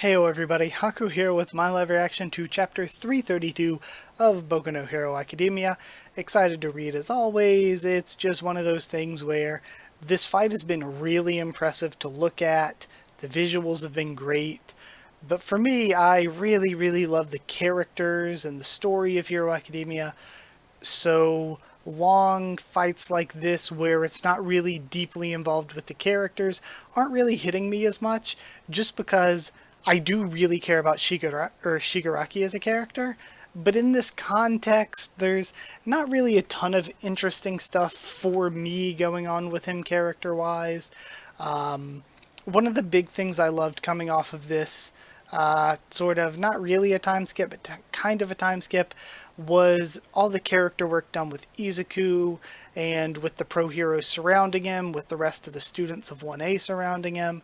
Heyo everybody, Haku here with my live reaction to Chapter 332 of Boku no Hero Academia. Excited to read as always. It's just one of those things where this fight has been really impressive to look at. The visuals have been great. But for me, I really love the characters and the story of Hero Academia. So long fights like this where it's not really deeply involved with the characters aren't really hitting me as much, just because I do really care about Shigaraki as a character. But in this context, there's not really a ton of interesting stuff for me going on with him character-wise. One of the big things I loved coming off of this, sort of, not really a time skip, but kind of a time skip, was all the character work done with Izuku and with the pro heroes surrounding him, with the rest of the students of 1A surrounding him.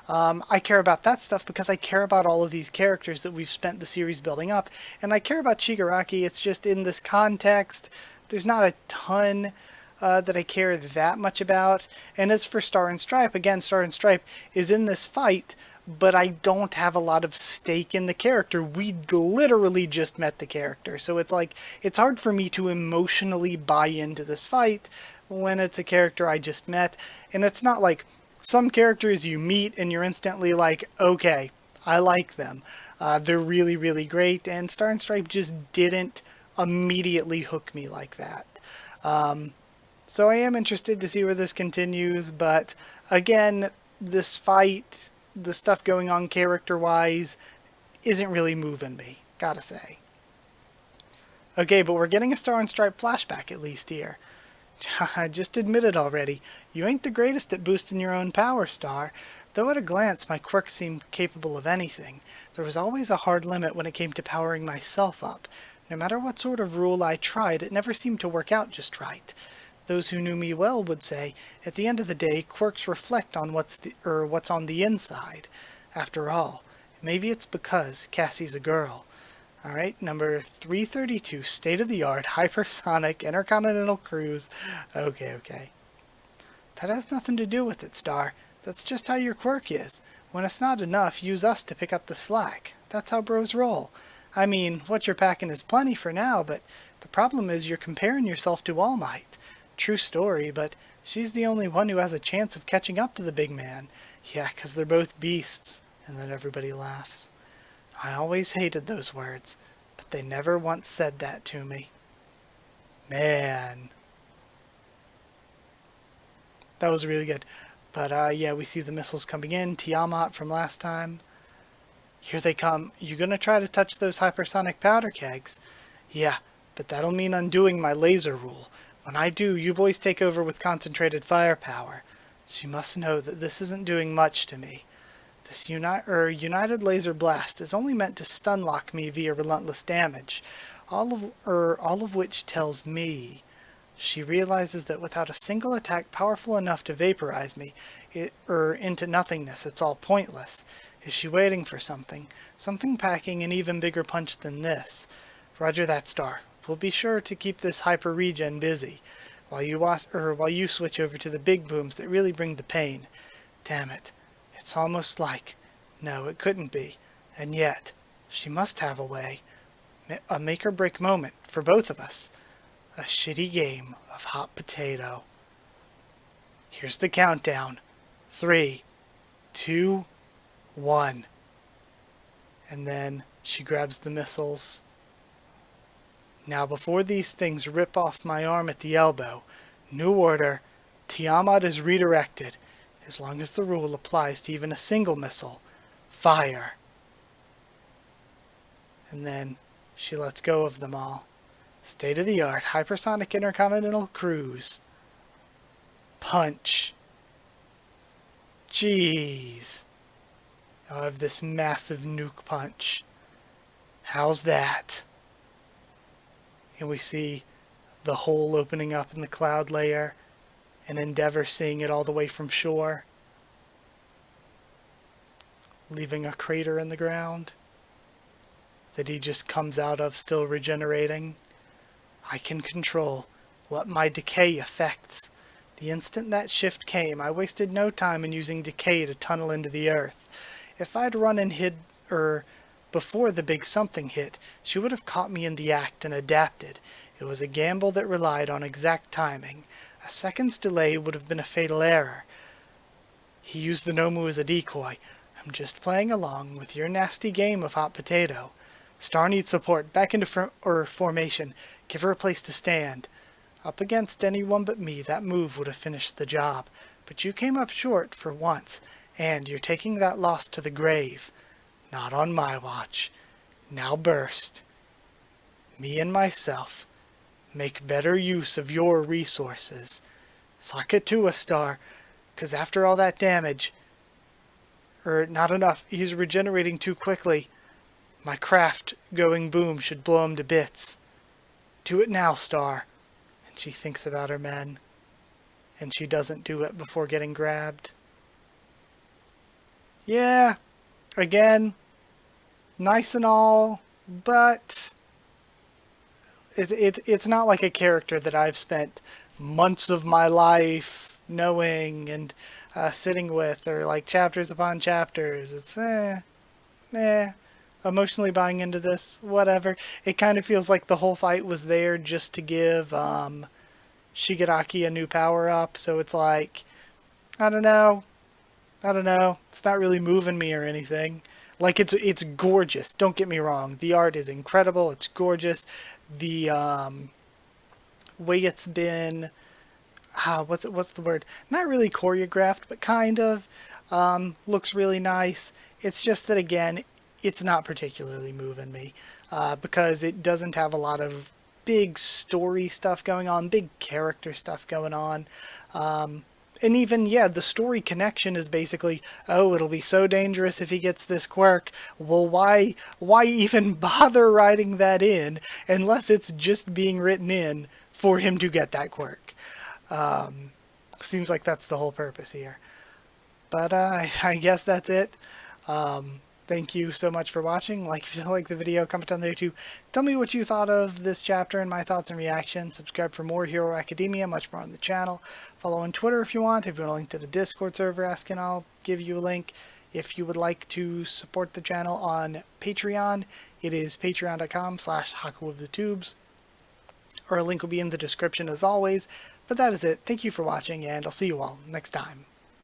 I care about that stuff because I care about all of these characters that we've spent the series building up, and I care about Shigaraki. It's just in this context, there's not a ton that I care that much about. And as for Star and Stripe, again, Star and Stripe is in this fight, but I don't have a lot of stake in the character. We literally just met the character, so it's like, it's hard for me to emotionally buy into this fight when it's a character I just met. And it's not like some characters you meet and you're instantly like, okay, I like them. They're really great, and Star and Stripe just didn't immediately hook me like that. So I am interested to see where this continues, but again, this fight, the stuff going on character-wise, isn't really moving me, gotta say. Okay, but we're getting a Star and Stripe flashback at least here. I just admitted already, you ain't the greatest at boosting your own power, Star. Though at a glance my quirks seemed capable of anything, there was always a hard limit when it came to powering myself up. No matter what sort of rule I tried, it never seemed to work out just right. Those who knew me well would say, at the end of the day, quirks reflect on what's on the inside. After all, maybe it's because Cassie's a girl. Alright, number 332, state-of-the-art, hypersonic, intercontinental cruise. Okay. That has nothing to do with it, Star. That's just how your quirk is. When it's not enough, use us to pick up the slack. That's how bros roll. I mean, what you're packing is plenty for now, but the problem is you're comparing yourself to All Might. True story, but she's the only one who has a chance of catching up to the big man. Yeah, 'cause they're both beasts. And then everybody laughs. I always hated those words, but they never once said that to me. Man. That was really good. But yeah, we see the missiles coming in. Tiamat from last time. Here they come. You gonna try to touch those hypersonic powder kegs? Yeah, but that'll mean undoing my laser rule. When I do, you boys take over with concentrated firepower. She must know that this isn't doing much to me. This United Laser Blast is only meant to stun lock me via relentless damage, all of which tells me she realizes that without a single attack powerful enough to vaporize me into nothingness, it's all pointless. Is she waiting for something? Something packing an even bigger punch than this? Roger that, Star. We'll be sure to keep this hyper regen busy while you switch over to the big booms that really bring the pain. Damn it. It's almost like, no, it couldn't be, and yet, she must have a way. A make-or-break moment for both of us. A shitty game of hot potato. Here's the countdown. 3, 2, 1. And then she grabs the missiles. Now before these things rip off my arm at the elbow, new order, Tiamat is redirected. As long as the rule applies to even a single missile, fire. And then she lets go of them all. State-of-the-art, hypersonic intercontinental cruise. Punch. Jeez. I have this massive nuke punch. How's that? And we see the hole opening up in the cloud layer, and Endeavor seeing it all the way from shore, leaving a crater in the ground that he just comes out of still regenerating. I can control what my decay affects. The instant that shift came, I wasted no time in using decay to tunnel into the earth. If I'd run and hid before the big something hit, she would have caught me in the act and adapted. It was a gamble that relied on exact timing. A second's delay would have been a fatal error. He used the Nomu as a decoy. I'm just playing along with your nasty game of hot potato. Star needs support. Back into formation. Give her a place to stand. Up against anyone but me, that move would have finished the job. But you came up short for once, and you're taking that loss to the grave. Not on my watch. Now burst. Me and myself. Make better use of your resources. Sock it to a Star, 'cause after all that damage, not enough, he's regenerating too quickly. My craft going boom should blow him to bits. Do it now, Star. And she thinks about her men, and she doesn't do it before getting grabbed. Yeah, again, nice and all, but it's not like a character that I've spent months of my life knowing and sitting with, or like chapters upon chapters. It's emotionally buying into this, whatever. It kind of feels like the whole fight was there just to give Shigaraki a new power up, so it's like, I don't know. It's not really moving me or anything. Like, it's gorgeous. Don't get me wrong. The art is incredible. It's gorgeous. The way it's been, what's the word? Not really choreographed, but kind of. Looks really nice. It's just that, again, it's not particularly moving me because it doesn't have a lot of big story stuff going on, big character stuff going on. And even, yeah, the story connection is basically, oh, it'll be so dangerous if he gets this quirk. Well, why even bother writing that in unless it's just being written in for him to get that quirk? Seems like that's the whole purpose here. But I guess that's it. Thank you so much for watching. Like if you like the video, comment down there too. Tell me what you thought of this chapter and my thoughts and reactions. Subscribe for more Hero Academia, much more on the channel. Follow on Twitter if you want. If you want a link to the Discord server, ask and I'll give you a link. If you would like to support the channel on Patreon, it is patreon.com/HakuofTheTubes. Or a link will be in the description as always. But that is it. Thank you for watching, and I'll see you all next time.